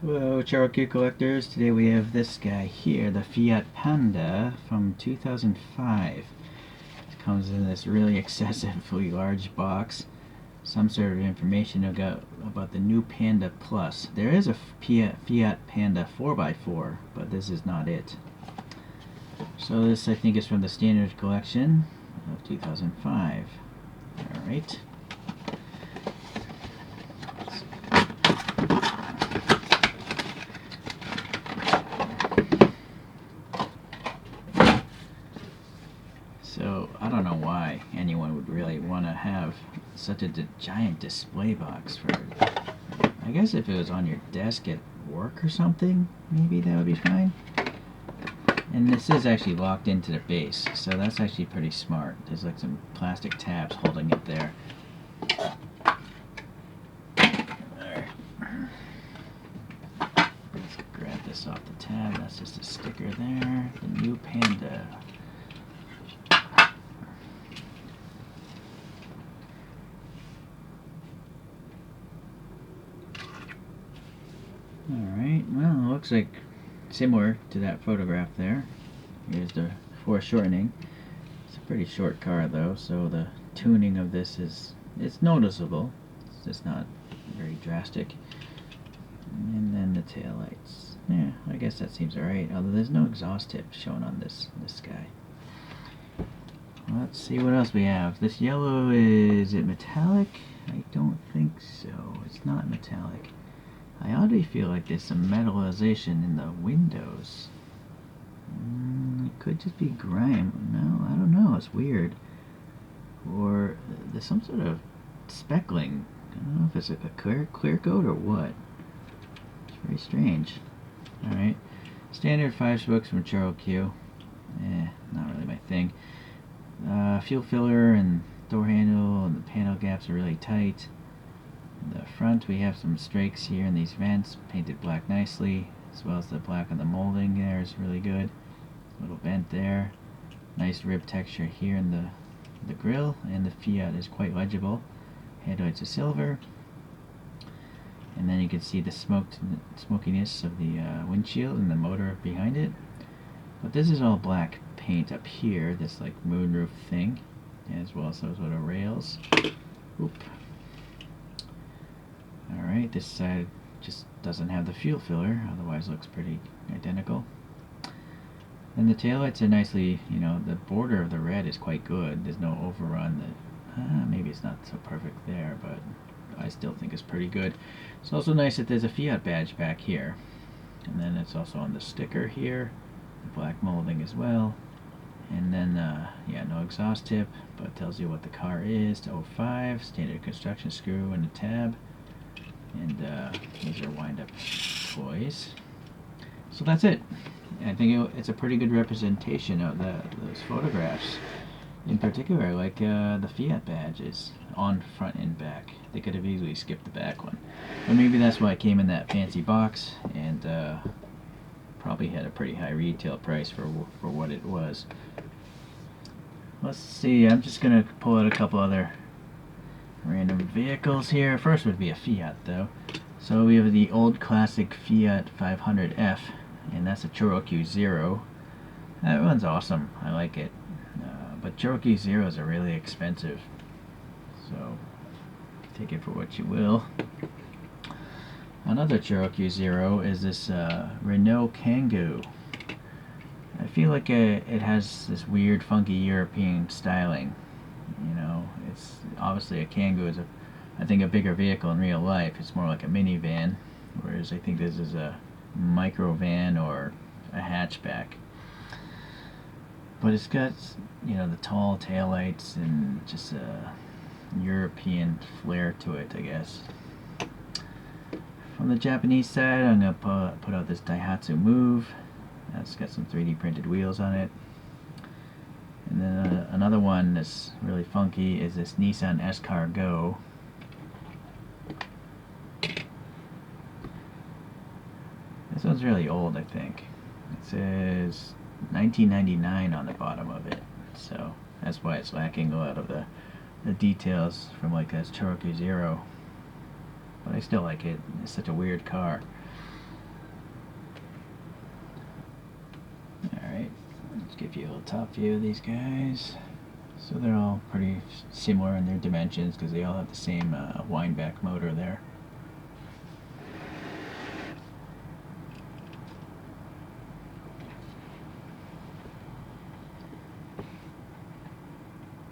Hello, ChoroQ collectors. Today we have this guy here, the Fiat Panda from 2005. It comes in this really excessively large box. Some sort of information about the new Panda Plus. There is a Fiat Panda 4x4, but this is not it. So this, I think, is from the standard collection of 2005. Alright. So, I don't know why anyone would really want to have such a giant display box for it. I guess if it was on your desk at work or something, maybe that would be fine. And this is actually locked into the base, so that's actually pretty smart. There's like some plastic tabs holding it there. Let's grab this off the tab. That's just a sticker there. The new Panda. Alright, well, it looks like similar to that photograph there. Here's the foreshortening. It's a pretty short car though, so the tuning of this it's noticeable. It's just not very drastic. And then the taillights. Yeah, I guess that seems alright, although there's no exhaust tip shown on this guy. Let's see what else we have. This yellow, is it metallic? I don't think so. It's not metallic. I already feel like there's some metallization in the windows. It could just be grime. No, I don't know. It's weird. Or there's some sort of speckling. I don't know if it's a clear coat or what. It's very strange. Alright. Standard 5-spokes from Choro-Q. Not really my thing. Fuel filler and door handle and the panel gaps are really tight. In the front we have some strakes here in these vents, painted black nicely, as well as the black on the molding there is really good. Little vent there. Nice rib texture here in the grill, and the Fiat is quite legible. Headlights are silver. And then you can see the smokiness of the windshield and the motor behind it. But this is all black paint up here, this like moonroof thing, as well as those little rails. Oop. Alright, this side just doesn't have the fuel filler, otherwise looks pretty identical. And the taillights are nicely, the border of the red is quite good. There's no overrun that, maybe it's not so perfect there, but I still think it's pretty good. It's also nice that there's a Fiat badge back here. And then it's also on the sticker here, the black molding as well. And then, yeah, no exhaust tip, but tells you what the car is, to 05, standard construction screw and a tab. And these are wind-up toys. So that's it. I think it's a pretty good representation of those photographs. In particular, like the Fiat badges on front and back. They could have easily skipped the back one. But maybe that's why it came in that fancy box, and probably had a pretty high retail price for what it was. Let's see, I'm just going to pull out a couple other random vehicles here. First would be a Fiat though. So we have the old classic Fiat 500F, and that's a Choro-Q Zero. That one's awesome. I like it. But Choro-Q Zeros are really expensive, so take it for what you will. Another Choro-Q Zero is this Renault Kangoo. I feel like it has this weird, funky European styling. It's obviously a Kangoo is I think a bigger vehicle in real life. It's more like a minivan, whereas I think this is a microvan or a hatchback. But it's got, the tall taillights and just a European flair to it, I guess. From the Japanese side, I'm going to put out this Daihatsu Move. That's got some 3D printed wheels on it. And then another one that's really funky is this Nissan S-Car Go. This one's really old, I think. It says 1999 on the bottom of it, so that's why it's lacking a lot of the details from like that Choro-Q Zero. But I still like it. It's such a weird car. Let's give you a little top view of these guys. So they're all pretty similar in their dimensions because they all have the same wind-back motor there.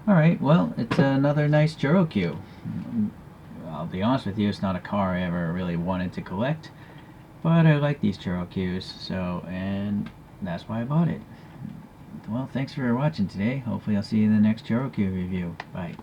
Alright, well, it's another nice Choro-Q. I'll be honest with you, it's not a car I ever really wanted to collect, but I like these Choro-Qs, so, and that's why I bought it. Well, thanks for watching today. Hopefully I'll see you in the next Choro-Q review. Bye.